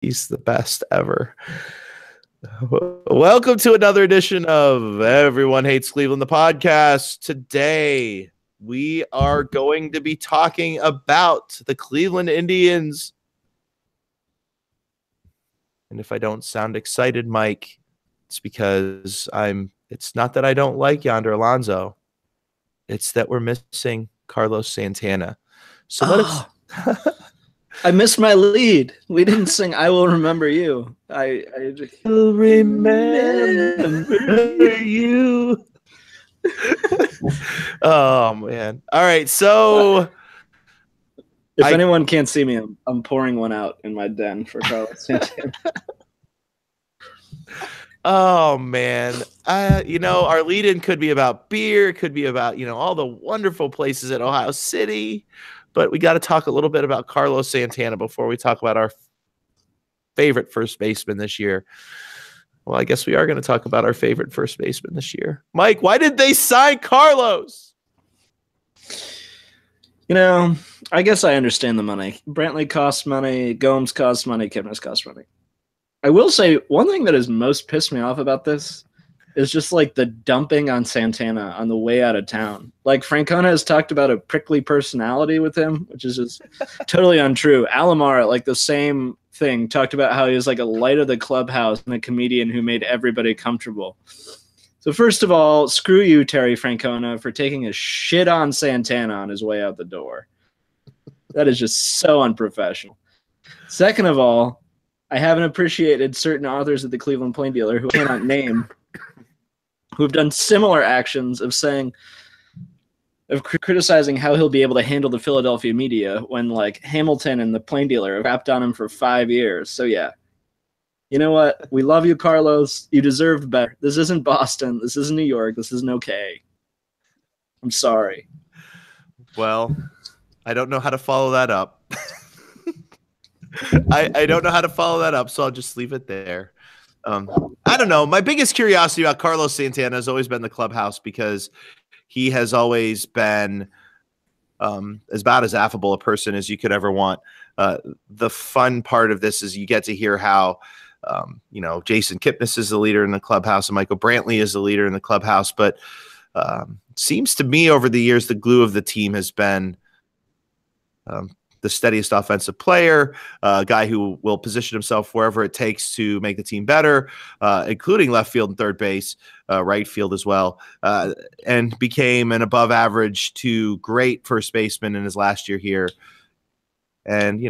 He's the best ever. Welcome to another edition of Everyone Hates Cleveland, the podcast. Today, we are going to be talking about the Cleveland Indians. And if I don't sound excited, Mike, it's because it's not that I don't like Yonder Alonso. It's that we're missing Carlos Santana. So let's... I missed my lead. We didn't sing I Will Remember You. I will remember you. Oh, man. All right, so... If anyone can't see me, I'm pouring one out in my den for Carlos Santana. Oh, man. Our lead-in could be about beer. It could be about, all the wonderful places at Ohio City. But we got to talk a little bit about Carlos Santana before we talk about our favorite first baseman this year. Well, I guess we are going to talk about our favorite first baseman this year. Mike, why did they sign Carlos? I guess I understand the money. Brantley costs money. Gomes costs money. Kipnis costs money. I will say one thing that has most pissed me off about this is just like the dumping on Santana on the way out of town. Like Francona has talked about a prickly personality with him, which is just totally untrue. Alomar, like the same thing, talked about how he was like a light of the clubhouse and a comedian who made everybody comfortable. So first of all, screw you, Terry Francona, for taking a shit on Santana on his way out the door. That is just so unprofessional. Second of all, I haven't appreciated certain authors at the Cleveland Plain Dealer who I cannot name who have done similar actions of criticizing how he'll be able to handle the Philadelphia media when like Hamilton and the Plain Dealer have rapped on him for 5 years. So yeah, you know what? We love you, Carlos. You deserved better. This isn't Boston. This isn't New York. This isn't okay. I'm sorry. Well, I don't know how to follow that up. I don't know how to follow that up, so I'll just leave it there. I don't know. My biggest curiosity about Carlos Santana has always been the clubhouse because he has always been about as affable a person as you could ever want. The fun part of this is you get to hear how, Jason Kipnis is the leader in the clubhouse and Michael Brantley is the leader in the clubhouse. But seems to me over the years, the glue of the team has been the steadiest offensive player, a guy who will position himself wherever it takes to make the team better, including left field and third base, right field as well, and became an above average to great first baseman in his last year here. And,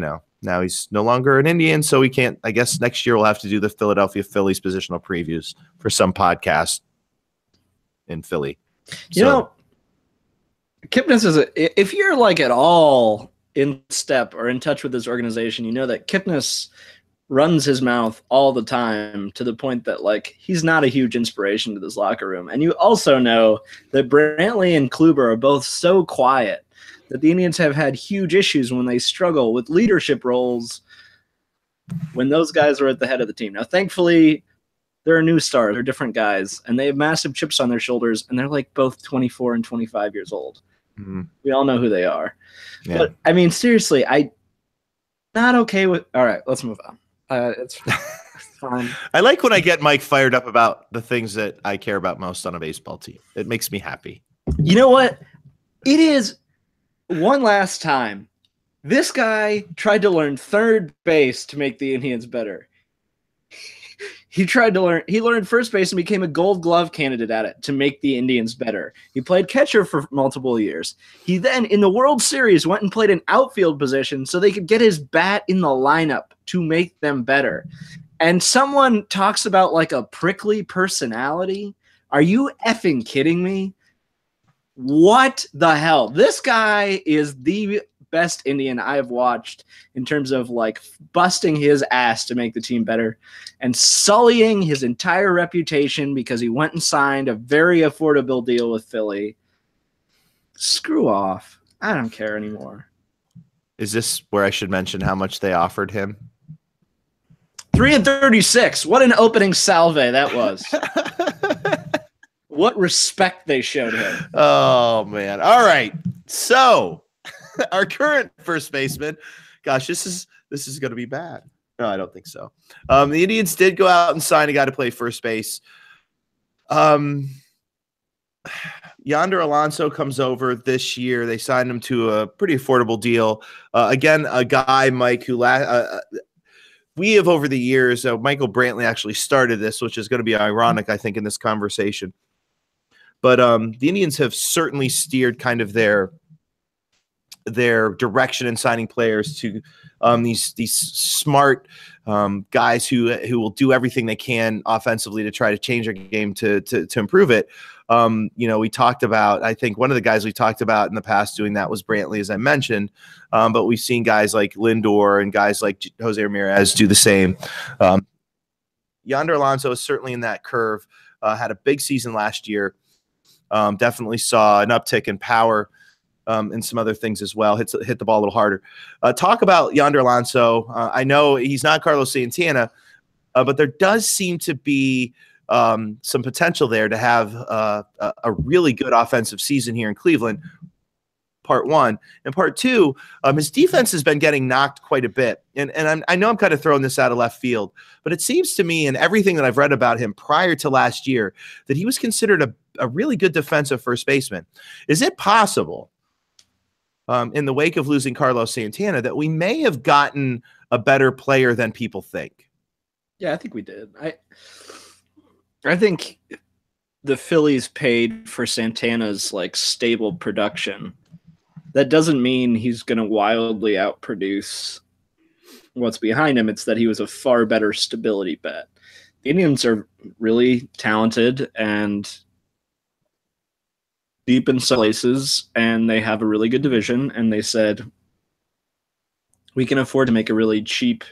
now he's no longer an Indian, so we can't, I guess next year we'll have to do the Philadelphia Phillies positional previews for some podcast in Philly. Kipnis is if you're like at all in step or in touch with this organization, you know that Kipnis runs his mouth all the time to the point that like he's not a huge inspiration to this locker room. And you also know that Brantley and Kluber are both so quiet that the Indians have had huge issues when they struggle with leadership roles when those guys are at the head of the team. Now, thankfully, there are new stars, they're different guys, and they have massive chips on their shoulders, and they're like both 24 and 25 years old. Mm-hmm. We all know who they are. Yeah. But, I mean, seriously, I'm not okay with... All right, let's move on. It's fine. I like when I get Mike fired up about the things that I care about most on a baseball team. It makes me happy. You know what? It is one last time. This guy tried to learn third base to make the Indians better. He learned first base and became a Gold Glove candidate at it to make the Indians better. He played catcher for multiple years. He then, in the World Series, went and played an outfield position so they could get his bat in the lineup to make them better. And someone talks about like a prickly personality. Are you effing kidding me? What the hell? This guy is the best Indian I've watched in terms of like busting his ass to make the team better and sullying his entire reputation because he went and signed a very affordable deal with Philly. Screw off. I don't care anymore. Is this where I should mention how much they offered him? 3 and 36. What an opening salve that was. What respect they showed him. Oh, man. All right. So our current first baseman, gosh, this is going to be bad. No, I don't think so. The Indians did go out and sign a guy to play first base. Yonder Alonso comes over this year. They signed him to a pretty affordable deal. Again, a guy, Mike, who we have over the years, Michael Brantley actually started this, which is going to be ironic, I think, in this conversation. But the Indians have certainly steered kind of their direction in signing players to these smart guys who will do everything they can offensively to try to change their game to improve it. We talked about, I think one of the guys we talked about in the past doing that was Brantley, as I mentioned, but we've seen guys like Lindor and guys like Jose Ramirez do the same. Yonder Alonso is certainly in that curve, had a big season last year, definitely saw an uptick in power and some other things as well. Hit the ball a little harder. Talk about Yonder Alonso. I know he's not Carlos Santana, but there does seem to be some potential there to have a really good offensive season here in Cleveland. Part one. And part two, his defense has been getting knocked quite a bit. And I know I'm kind of throwing this out of left field, but it seems to me and everything that I've read about him prior to last year that he was considered a really good defensive first baseman. Is it possible in the wake of losing Carlos Santana that we may have gotten a better player than people think? Yeah, I think we did. I think the Phillies paid for Santana's stable production. That doesn't mean he's going to wildly outproduce what's behind him. It's that he was a far better stability bet. The Indians are really talented and deep in some places, and they have a really good division, and they said, we can afford to make a really cheap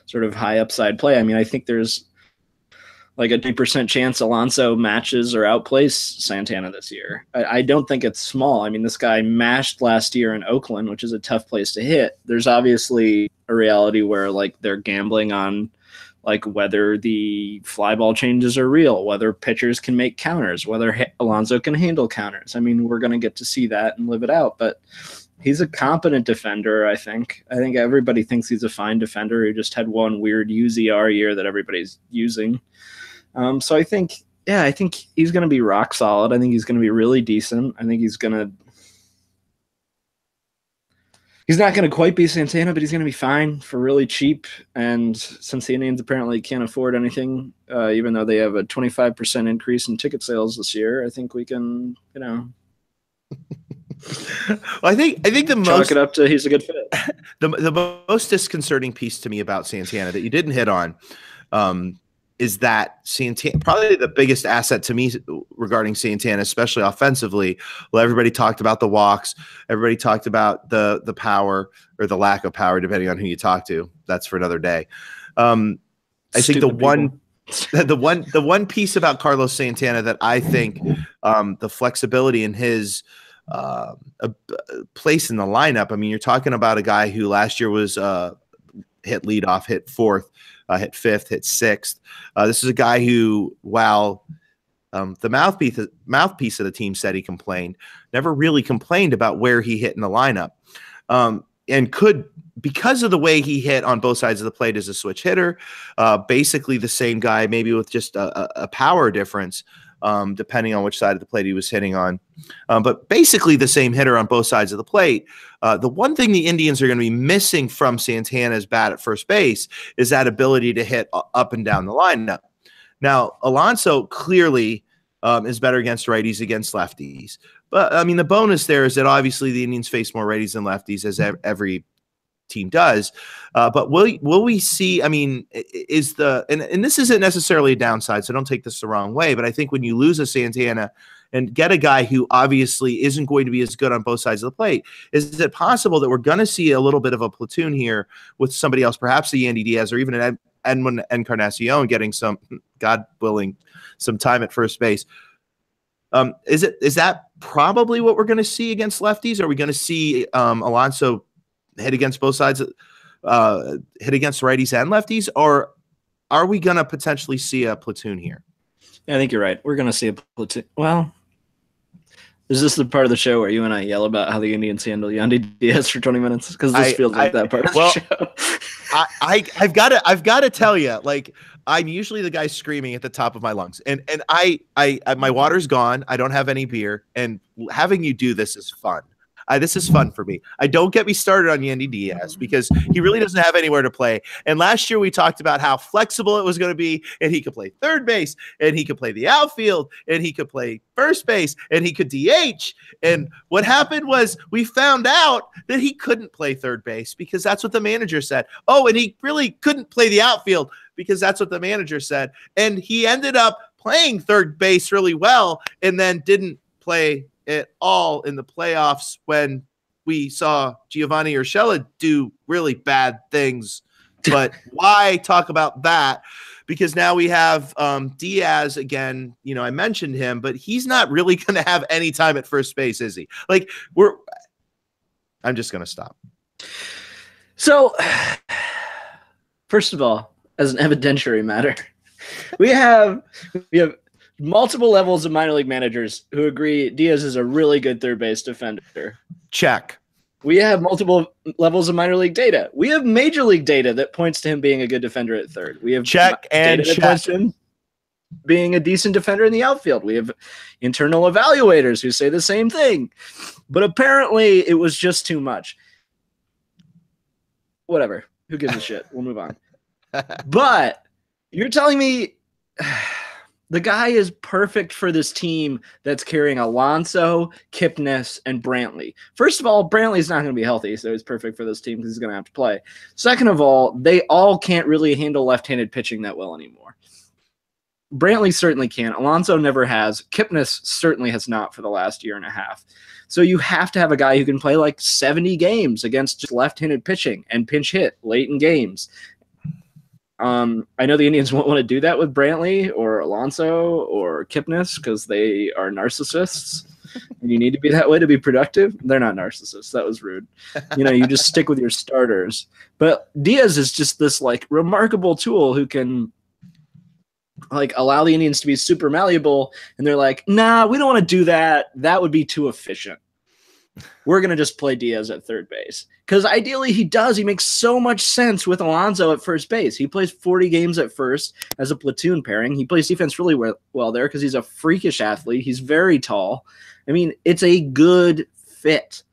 sort of high upside play. I mean, I think there's a 10% chance Alonso matches or outplays Santana this year. I don't think it's small. I mean, this guy mashed last year in Oakland, which is a tough place to hit. There's obviously a reality where they're gambling on whether the fly ball changes are real, whether pitchers can make counters, whether Alonso can handle counters. I mean, we're going to get to see that and live it out, but he's a competent defender, I think. I think everybody thinks he's a fine defender who just had one weird UZR year that everybody's using. So I think he's going to be rock solid. I think he's going to be really decent. I think he's not going to quite be Santana, but he's going to be fine for really cheap. And since the Indians apparently can't afford anything, even though they have a 25% increase in ticket sales this year, I think we can, Well, I think the chalk it up to he's a good fit. The most disconcerting piece to me about Santana that you didn't hit on is that Santana, probably the biggest asset to me regarding Santana, especially offensively. Well, everybody talked about the walks. Everybody talked about the power or the lack of power, depending on who you talk to. That's for another day. I think the one piece about Carlos Santana that I think the flexibility in his place in the lineup. I mean, you're talking about a guy who last year was hit leadoff, hit fourth, hit fifth, hit sixth. This is a guy who, while the mouthpiece of the team said he complained, never really complained about where he hit in the lineup. And could, because of the way he hit on both sides of the plate as a switch hitter, basically the same guy, maybe with just a power difference, depending on which side of the plate he was hitting on. But basically the same hitter on both sides of the plate. The one thing the Indians are going to be missing from Santana's bat at first base is that ability to hit up and down the lineup. Now, Alonso clearly is better against righties, against lefties. But, I mean, the bonus there is that obviously the Indians face more righties than lefties, as every team does. But will we see, I mean, is and this isn't necessarily a downside, so don't take this the wrong way, but I think when you lose a Santana and get a guy who obviously isn't going to be as good on both sides of the plate, is it possible that we're going to see a little bit of a platoon here with somebody else, perhaps a Yandy Diaz or even an Encarnacion getting some, God willing, some time at first base? Is that probably what we're going to see against lefties? Are we going to see Alonso hit against both sides, hit against righties and lefties, or are we going to potentially see a platoon here? Yeah, I think you're right. We're going to see a platoon. Well, is this the part of the show where you and I yell about how the Indians handle Yandy Diaz for 20 minutes? Because this feels like that part of the show. I've got to tell you, like, I'm usually the guy screaming at the top of my lungs, and I my water's gone. I don't have any beer, and having you do this is fun. This is fun for me. Don't get me started on Yandy Diaz because he really doesn't have anywhere to play. And last year we talked about how flexible it was going to be, and he could play third base, and he could play the outfield, and he could play first base, and he could DH. And what happened was we found out that he couldn't play third base because that's what the manager said. Oh, and he really couldn't play the outfield because that's what the manager said. And he ended up playing third base really well and then didn't play at all in the playoffs when we saw Giovanni Urshela do really bad things. But why talk about that? Because now we have Diaz again. You know, I mentioned him, but he's not really going to have any time at first base, is he? Like, I'm just going to stop. So, first of all, as an evidentiary matter, we have multiple levels of minor league managers who agree Diaz is a really good third base defender. Check. We have multiple levels of minor league data. We have major league data that points to him being a good defender at third. We have check and data that points to him being a decent defender in the outfield. We have internal evaluators who say the same thing. But apparently it was just too much. Whatever. Who gives a shit? We'll move on. But you're telling me the guy is perfect for this team that's carrying Alonso, Kipnis, and Brantley. First of all, Brantley's not going to be healthy, so he's perfect for this team because he's going to have to play. Second of all, they all can't really handle left-handed pitching that well anymore. Brantley certainly can. Alonso never has. Kipnis certainly has not for the last year and a half. So you have to have a guy who can play like 70 games against just left-handed pitching and pinch hit late in games. I know the Indians won't want to do that with Brantley or Alonso or Kipnis because they are narcissists, and you need to be that way to be productive. They're not narcissists. That was rude. You know, you just stick with your starters. But Diaz is just this like remarkable tool who can like allow the Indians to be super malleable, and they're like, nah, we don't want to do that. That would be too efficient. We're going to just play Diaz at third base. Because ideally he does. He makes so much sense with Alonso at first base. He plays 40 games at first as a platoon pairing. He plays defense really well there because he's a freakish athlete. He's very tall. I mean, it's a good fit.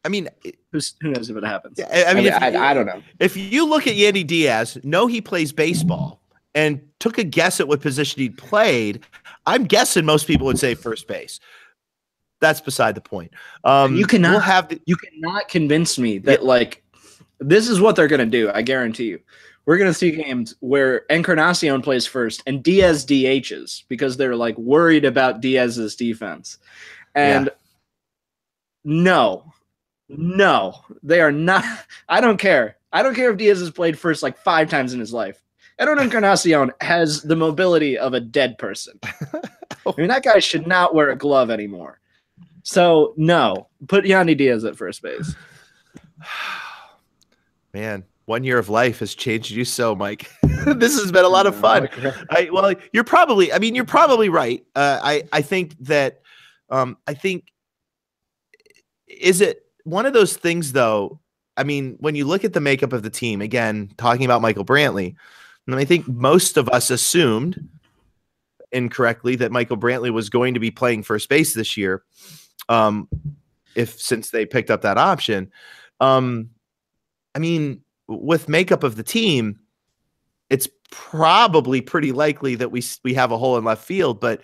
I mean, who knows if it happens? I don't know. If you look at Yandy Diaz, know he plays baseball and took a guess at what position he played, I'm guessing most people would say first base. That's beside the point. You cannot convince me that like this is what they're going to do. I guarantee you. We're going to see games where Encarnacion plays first and Diaz DHs because they're like worried about Diaz's defense. And no, they are not. I don't care. I don't care if Diaz has played first like 5 times in his life. Edwin Encarnacion has the mobility of a dead person. I mean, that guy should not wear a glove anymore. So, no, put Yandy Diaz at first base. Man, 1 year of life has changed you so, Mike. This has been a lot of fun. You're probably right. I think that, is it one of those things, though? I mean, when you look at the makeup of the team, again, talking about Michael Brantley, and I think most of us assumed incorrectly that Michael Brantley was going to be playing first base this year. Since they picked up that option, I mean, with makeup of the team, it's probably pretty likely that we have a hole in left field. But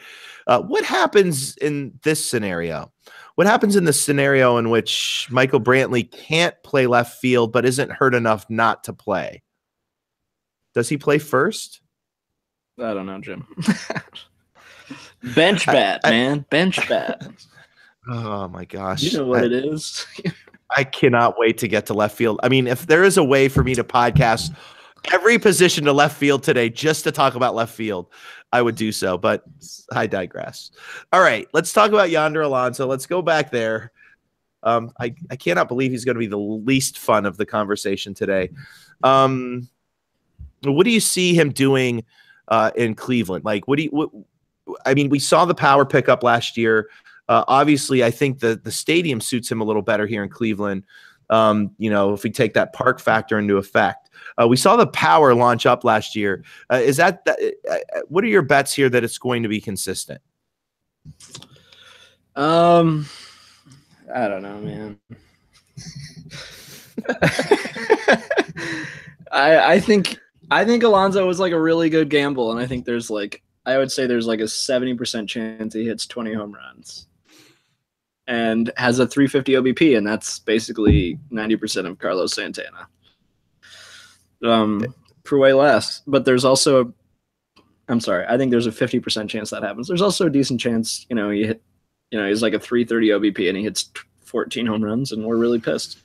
what happens in this scenario? What happens in the scenario in which Michael Brantley can't play left field but isn't hurt enough not to play? Does he play first? I don't know, Jim. Bench bat, man. Bench bat. Oh, my gosh. You know what it is. I cannot wait to get to left field. I mean, if there is a way for me to podcast every position to left field today just to talk about left field, I would do so, but I digress. All right, let's talk about Yonder Alonso. Let's go back there. I cannot believe he's going to be the least fun of the conversation today. What do you see him doing in Cleveland? Like, I mean, we saw the power pickup last year. Obviously, I think the stadium suits him a little better here in Cleveland. If we take that park factor into effect. We saw the power launch up last year. Is that what are your bets here that it's going to be consistent? I don't know, man. I think Alonso was like a really good gamble, and I think there's like I would say there's like a 70% chance he hits 20 home runs and has a 350 OBP, and that's basically 90% of Carlos Santana. For way less, but there's also I think there's a 50% chance that happens. There's also a decent chance, he's like a 330 OBP and he hits 14 home runs, and we're really pissed.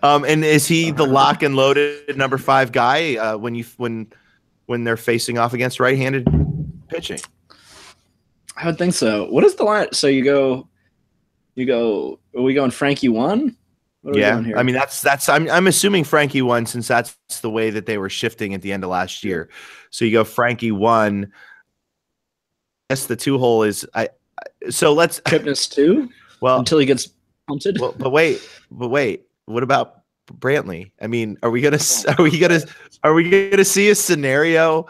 And is he the lock and loaded number 5 guy when they're facing off against right-handed pitching? I would think so. What is the line? So you go. Are we going Frankie 1? Yeah, I mean that's. I'm assuming Frankie 1 since that's the way that they were shifting at the end of last year. So you go Frankie 1. Yes, the 2 hole is. So let's Kipnis 2. Well, until he gets punted. Well, but wait. What about Brantley? I mean, are we gonna see a scenario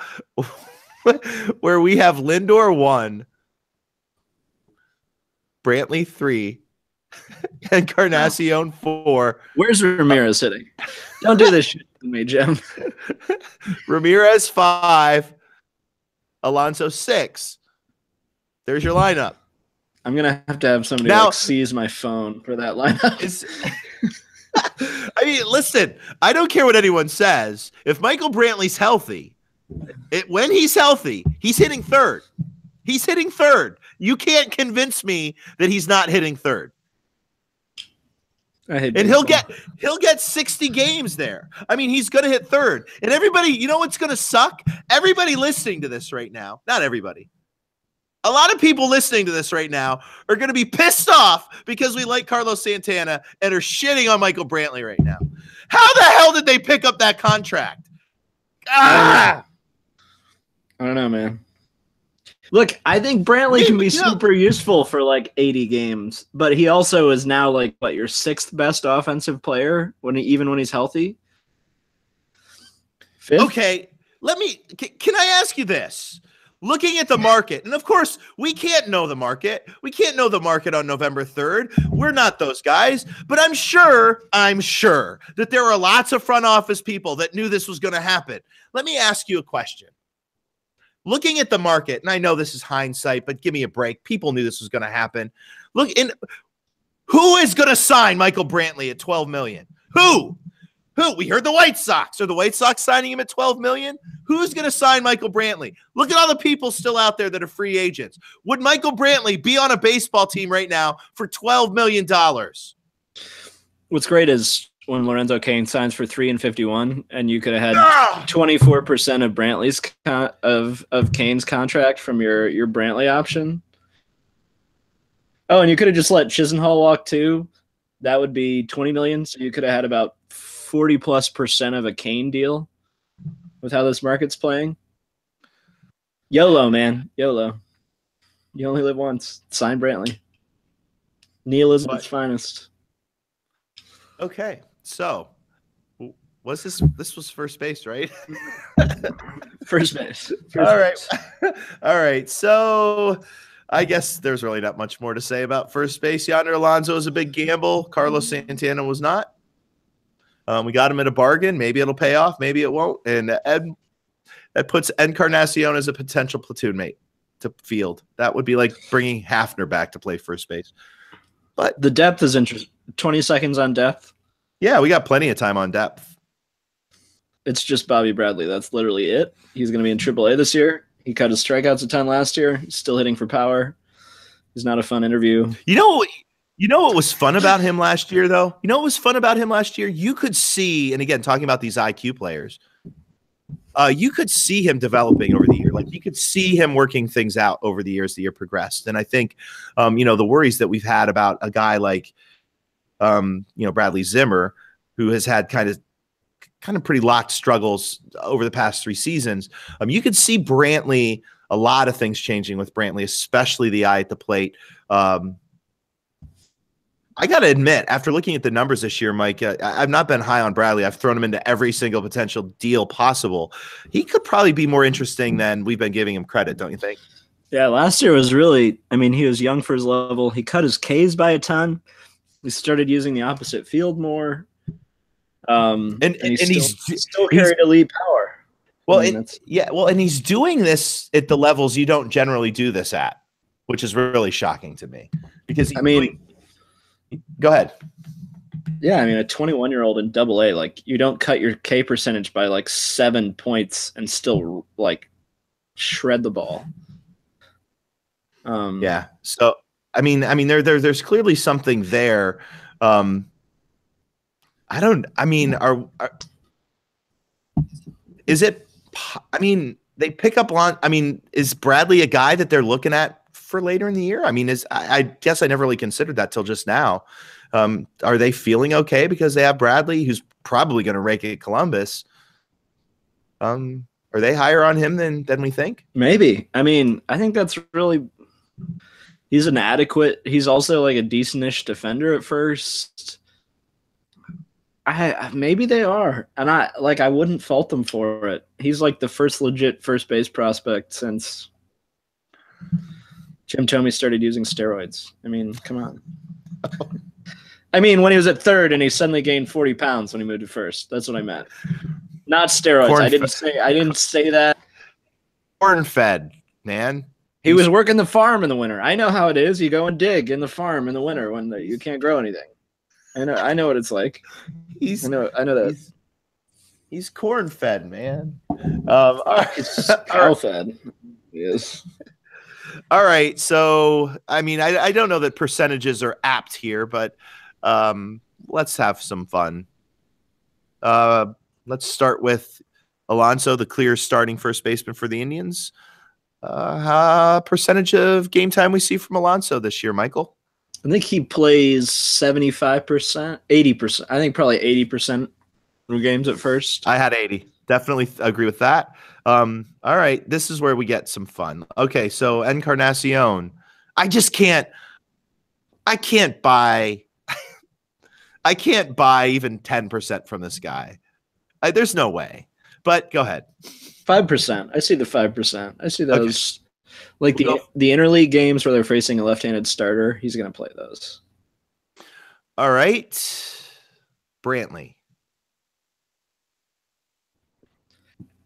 where we have Lindor 1, Brantley 3, Encarnacion 4? Where's Ramirez hitting? Don't do this shit to me, Jim. Ramirez 5, Alonso 6. There's your lineup. I'm gonna have to have somebody now, seize my phone for that lineup. I mean, listen, I don't care what anyone says. If Michael Brantley's healthy, when he's healthy, he's hitting third. He's hitting third. You can't convince me that he's not hitting third. And he'll get 60 games there. I mean, he's going to hit third. And everybody, you know what's going to suck? Everybody listening to this right now, not everybody. A lot of people listening to this right now are going to be pissed off because we like Carlos Santana and are shitting on Michael Brantley right now. How the hell did they pick up that contract? I don't know, man. Look, I think Brantley can be super useful for like 80 games, but he also is now like your 6th best offensive player when he's healthy. 5th? Okay, can I ask you this? Looking at the market, and of course, we can't know the market. We can't know the market on November 3rd. We're not those guys. But I'm sure that there are lots of front office people that knew this was going to happen. Let me ask you a question. Looking at the market, and I know this is hindsight, but give me a break. People knew this was going to happen. Who is going to sign Michael Brantley at $12 million? Who? We heard the White Sox. Are the White Sox signing him at $12 million? Who's going to sign Michael Brantley? Look at all the people still out there that are free agents. Would Michael Brantley be on a baseball team right now for $12 million? What's great is when Lorenzo Cain signs for $3 and $51, and you could have had 24% of Brantley's of Cain's contract from your Brantley option. Oh, and you could have just let Chisenhall walk too. That would be $20 million. So you could have had about 40+% of a Cain deal with how this market's playing. YOLO, man. YOLO. You only live once. Sign Brantley. Nihilism at its finest. Okay. So was this was first base, right? First base. All right. All right. So I guess there's really not much more to say about first base. Yonder Alonso is a big gamble. Carlos Santana was not. We got him at a bargain. Maybe it'll pay off. Maybe it won't. And that puts Encarnacion as a potential platoon mate to field. That would be like bringing Hafner back to play first base. But the depth is interesting. 20 seconds on depth. Yeah, we got plenty of time on depth. It's just Bobby Bradley. That's literally it. He's going to be in AAA this year. He cut his strikeouts a ton last year. He's still hitting for power. He's not a fun interview. You know what was fun about him last year, though? You know what was fun about him last year? You could see, and again, talking about these IQ players, you could see him developing over the year. Like you could see him working things out over the year as the year progressed. And I think, the worries that we've had about a guy like, Bradley Zimmer, who has had kind of pretty locked struggles over the past 3 seasons. You could see Brantley, a lot of things changing with Brantley, especially the eye at the plate. I got to admit, after looking at the numbers this year, Mike, I've not been high on Bradley. I've thrown him into every single potential deal possible. He could probably be more interesting than we've been giving him credit, don't you think? Yeah, last year was really, I mean, he was young for his level. He cut his Ks by a ton. He started using the opposite field more. And he's still carried elite power. Well, and he's doing this at the levels you don't generally do this at, which is really shocking to me. Because go ahead. Yeah, I mean, a 21-year-old in AA, like, you don't cut your K percentage by like 7 points and still like shred the ball. Yeah. So I mean, there's clearly something there. Is it? I mean, they pick up on. I mean, is Bradley a guy that they're looking at for later in the year? I mean, I guess I never really considered that till just now. Are they feeling okay because they have Bradley, who's probably going to rake at Columbus? Are they higher on him than we think? Maybe. I mean, I think that's really. He's an adequate. He's also like a decentish defender at first. Maybe they are, and I wouldn't fault them for it. He's like the first legit first base prospect since Jim Thome started using steroids. I mean, come on. I mean, when he was at third and he suddenly gained 40 pounds when he moved to first. That's what I meant. Not steroids. I didn't say that. Corn fed, man. He was working the farm in the winter. I know how it is. You go and dig in the farm in the winter when you can't grow anything. I know what it's like. I know that. He's corn fed, man. All right. It's cow fed. Yes. All right. So, I mean, I don't know that percentages are apt here, but let's have some fun. Let's start with Alonso, the clear starting first baseman for the Indians. Percentage of game time we see from Alonso this year, Michael? I think he plays 75%, 80%. I think probably 80% of games at first. I had 80. Definitely agree with that. All right. This is where we get some fun. Okay. So Encarnacion. I can't buy even 10% from this guy. There's no way. But go ahead. 5%. I see the 5%. I see those. Okay. Like the interleague games where they're facing a left-handed starter, he's going to play those. All right. Brantley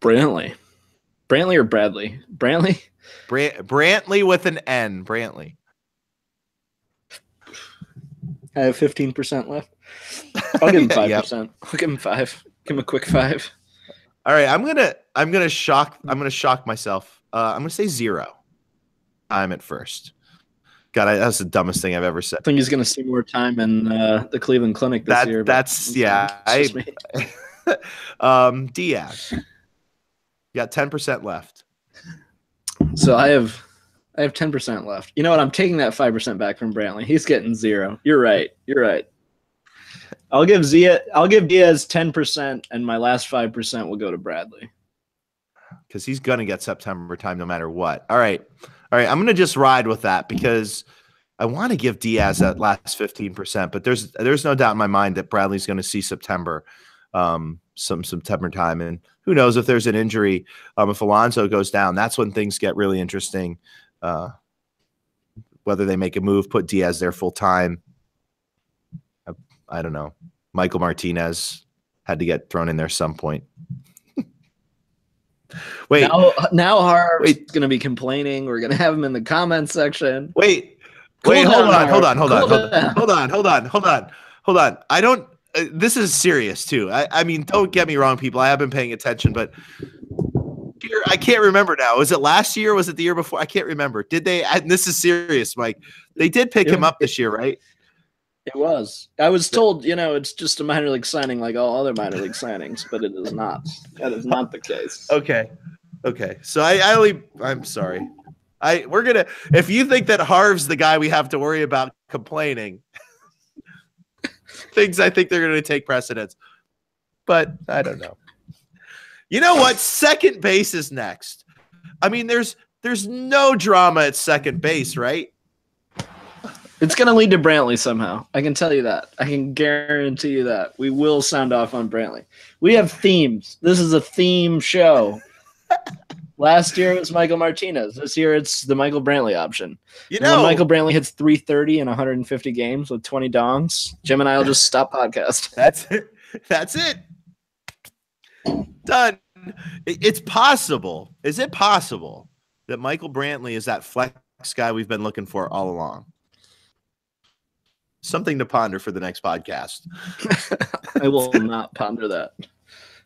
or Bradley? Brantley with an N. Brantley. I have 15% left. I'll give him 5%. Yep. I'll give him 5. Give him a quick 5. All right, I'm gonna shock myself. I'm gonna say 0. I'm at first. God, that's the dumbest thing I've ever said. I think he's gonna see more time in the Cleveland Clinic this year. Diaz. You got 10% left. So I have 10% left. You know what? I'm taking that 5% back from Brantley. He's getting 0. You're right. I'll give Diaz 10%, and my last 5% will go to Bradley. Because he's gonna get September time no matter what. All right. I'm gonna just ride with that because I want to give Diaz that last 15%, but there's no doubt in my mind that Bradley's going to see September, some September time, and who knows if there's an injury. If Alonso goes down, that's when things get really interesting. Whether they make a move, put Diaz there full time. I don't know. Michael Martinez had to get thrown in there some point. Wait. Now Harv's going to be complaining. We're going to have him in the comments section. Wait. Hold on. I don't. This is serious too. I mean, don't get me wrong, people. I have been paying attention, but here I can't remember now. Was it last year? Was it the year before? I can't remember. Did they? And this is serious, Mike. They did pick him up this year, right? It was. I was told, it's just a minor league signing like all other minor league signings, but it is not. That is not the case. Okay. So I'm sorry. If you think that Harv's the guy we have to worry about complaining, I think they're going to take precedence. But I don't know. You know what? Second base is next. I mean, there's no drama at second base, right? It's going to lead to Brantley somehow. I can tell you that. I can guarantee you that. We will sound off on Brantley. We have themes. This is a theme show. Last year it was Michael Martinez. This year it's the Michael Brantley option. You And know, when Michael Brantley hits 330 in 150 games with 20 dongs, Jim and I will just stop podcast. that's it. That's it. Done. It's possible. Is it possible that Michael Brantley is that flex guy we've been looking for all along? Something to ponder for the next podcast. I will not ponder that.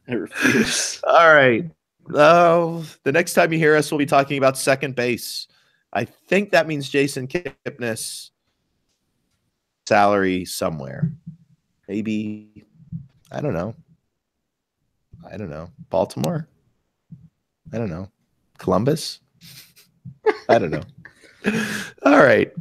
I refuse. All right. The next time you hear us, we'll be talking about second base. I think that means Jason Kipnis salary somewhere. Maybe, I don't know. Baltimore? I don't know. Columbus? I don't know. All right.